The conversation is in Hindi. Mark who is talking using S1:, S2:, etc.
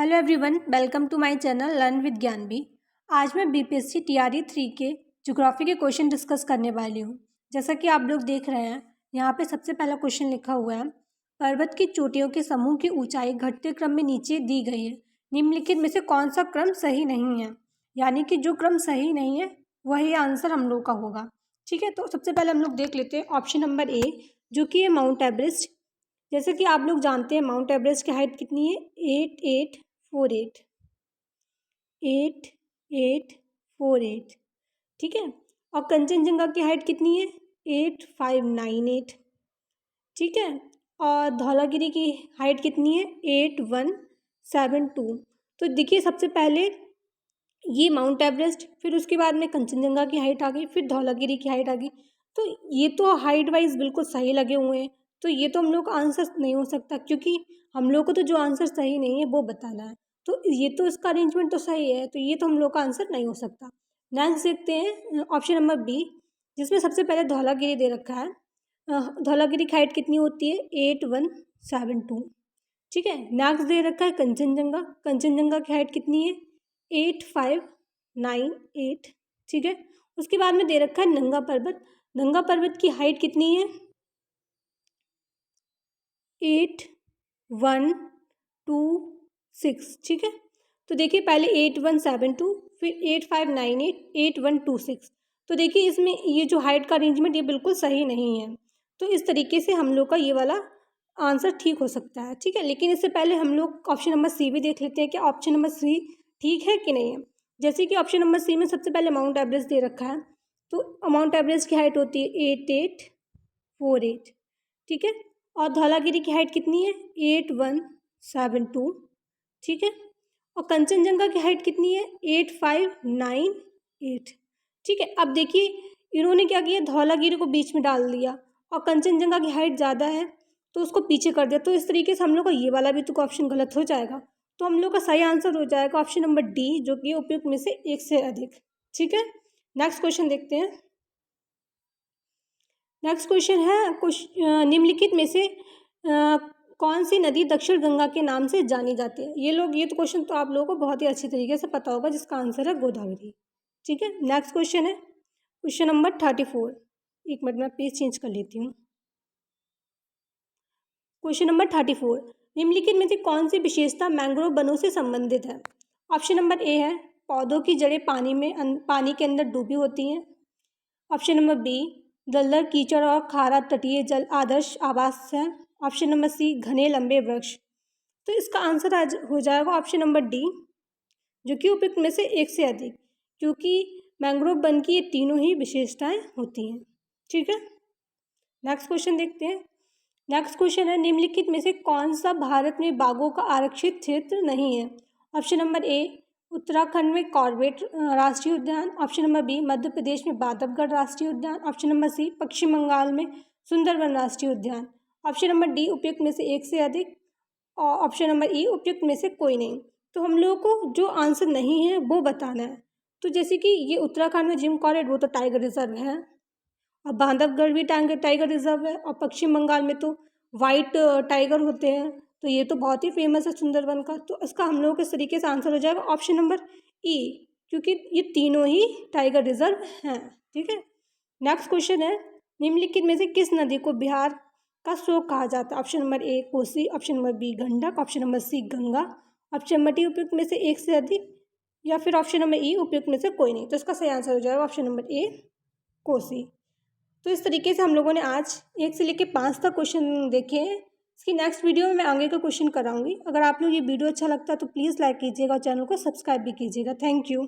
S1: Hello everyone, welcome to my channel learn with Gyanvi. आज मैं बीपीएससी टीआरई 3 के ज्योग्राफी के क्वेश्चन डिस्कस करने वाली हूँ। जैसा कि आप लोग देख रहे हैं, यहाँ पे सबसे पहला क्वेश्चन लिखा हुआ है, पर्वत की चोटियों के समूह की ऊंचाई घटते क्रम में नीचे दी गई है, निम्नलिखित में से कौन सा क्रम सही नहीं है। यानी कि जो क्रम सही नहीं है वही आंसर हम लोग का होगा। ठीक है, तो सबसे पहले हम लोग देख लेते हैं ऑप्शन नंबर ए, जो कि है माउंट एवरेस्ट। जैसे कि आप लोग जानते हैं माउंट एवरेस्ट की हाइट कितनी है, 8848। ठीक है, और कंचनजंगा की हाइट कितनी है, 8598। ठीक है, और धौलागिरी की हाइट कितनी है, 8172। तो देखिए सबसे पहले ये माउंट एवरेस्ट, फिर उसके बाद में कंचनजंगा की हाइट आ गई, फिर धौलागिरी की हाइट आ गई। तो ये तो हाइट वाइज बिल्कुल सही लगे हुए हैं, तो ये तो हम लोग का आंसर नहीं हो सकता, क्योंकि हम लोग को तो जो आंसर सही नहीं है वो बताना है। तो ये तो इसका अरेंजमेंट तो सही है, तो ये तो हम लोग का आंसर नहीं हो सकता। नेक्स्ट देखते हैं ऑप्शन नंबर बी, जिसमें सबसे पहले धौलागिरी दे रखा है। धौलागिरी की हाइट कितनी होती है, 8172। ठीक है, नेक्स्ट दे रखा है कंचनजंगा। कंचनजंगा की हाइट कितनी है, 8598। ठीक है, उसके बाद में दे रखा है नंगा पर्वत। नंगा पर्वत की हाइट कितनी है, 8126। ठीक है, तो देखिए पहले 8172, फिर 8598, 8126। तो देखिए इसमें ये जो हाइट का अरेंजमेंट ये बिल्कुल सही नहीं है। तो इस तरीके से हम लोग का ये वाला आंसर ठीक हो सकता है। ठीक है, लेकिन इससे पहले हम लोग ऑप्शन नंबर सी भी देख लेते हैं कि ऑप्शन नंबर सी ठीक है कि नहीं है। जैसे कि ऑप्शन नंबर सी में सबसे पहले माउंट एवरेस्ट दे रखा है, तो माउंट एवरेस्ट की हाइट होती है 8848। ठीक है, और धौलागिरी की हाइट कितनी है, 8172। ठीक है, और कंचनजंगा की हाइट कितनी है, 8598। ठीक है, अब देखिए इन्होंने क्या किया, धौलागिरी को बीच में डाल दिया और कंचनजंगा की हाइट ज़्यादा है तो उसको पीछे कर दिया। तो इस तरीके से हम लोग का ये वाला भी तो ऑप्शन गलत हो जाएगा। तो हम लोग का सही आंसर हो जाएगा ऑप्शन नंबर डी, जो कि उपयुक्त में से एक से अधिक। ठीक है, नेक्स्ट क्वेश्चन देखते हैं। नेक्स्ट क्वेश्चन है, निम्नलिखित में से कौन सी नदी दक्षिण गंगा के नाम से जानी जाती है। ये तो क्वेश्चन तो आप लोगों को बहुत ही अच्छी तरीके से पता होगा, जिसका आंसर है गोदावरी। ठीक है, नेक्स्ट क्वेश्चन है क्वेश्चन नंबर 34। एक मिनट में पेज चेंज कर लेती हूँ। क्वेश्चन नंबर 34, निम्नलिखित में से कौन सी विशेषता मैंग्रोव वनों से संबंधित है। ऑप्शन नंबर ए है, पौधों की जड़ें पानी के अंदर डूबी होती हैं। ऑप्शन नंबर बी, दलदल कीचड़ और खारा तटीय जल आदर्श आवास है। ऑप्शन नंबर सी, घने लंबे वृक्ष। तो इसका आंसर आज हो जाएगा ऑप्शन नंबर डी, जो कि उपयुक्त में से एक से अधिक, क्योंकि मैंग्रोव वन की ये तीनों ही विशेषताएं होती हैं। ठीक है, नेक्स्ट क्वेश्चन देखते हैं। नेक्स्ट क्वेश्चन है, निम्नलिखित में से कौन सा भारत में बाघों का आरक्षित क्षेत्र नहीं है। ऑप्शन नंबर ए, उत्तराखंड में कॉर्बेट राष्ट्रीय उद्यान। Option number B, Madhya Pradesh में बांधवगढ़ राष्ट्रीय उद्यान। ऑप्शन नंबर सी, पश्चिम बंगाल में सुंदरवन राष्ट्रीय उद्यान। ऑप्शन नंबर डी, उपयुक्त में से एक से अधिक, और ऑप्शन नंबर ई, उपयुक्त में से कोई नहीं। तो हम लोगों को जो आंसर नहीं है वो बताना है। तो जैसे कि ये उत्तराखंड में जिम कॉर्बेट, वो तो टाइगर रिजर्व है, और बांधवगढ़ भी टाइगर रिजर्व है, और पश्चिम बंगाल में तो वाइट टाइगर होते हैं, तो ये तो बहुत ही फेमस है सुंदरवन का। तो इसका हम लोगों के इस तरीके से आंसर हो जाएगा ऑप्शन नंबर ई, क्योंकि ये तीनों ही टाइगर रिजर्व हैं। ठीक है, नेक्स्ट क्वेश्चन है, निम्नलिखित में से किस नदी को बिहार का शोक कहा जाता है। Option number A, Kosi. Option number B, Gandak. Option number C, Ganga. Option number D, उपयुक्त में से एक से अधिक, या फिर ऑप्शन नंबर ई, उपयुक्त में से कोई नहीं। तो इसका सही आंसर हो जाएगा ऑप्शन नंबर ए, कोसी। तो इस तरीके से हम लोगों ने आज 1 से लेकर 5 तक क्वेश्चन देखे हैं। इसकी नेक्स्ट वीडियो में मैं आगे का क्वेश्चन कराऊंगी। अगर आप लोग ये वीडियो अच्छा लगता है तो प्लीज़ लाइक कीजिएगा और चैनल को सब्सक्राइब भी कीजिएगा। Thank you.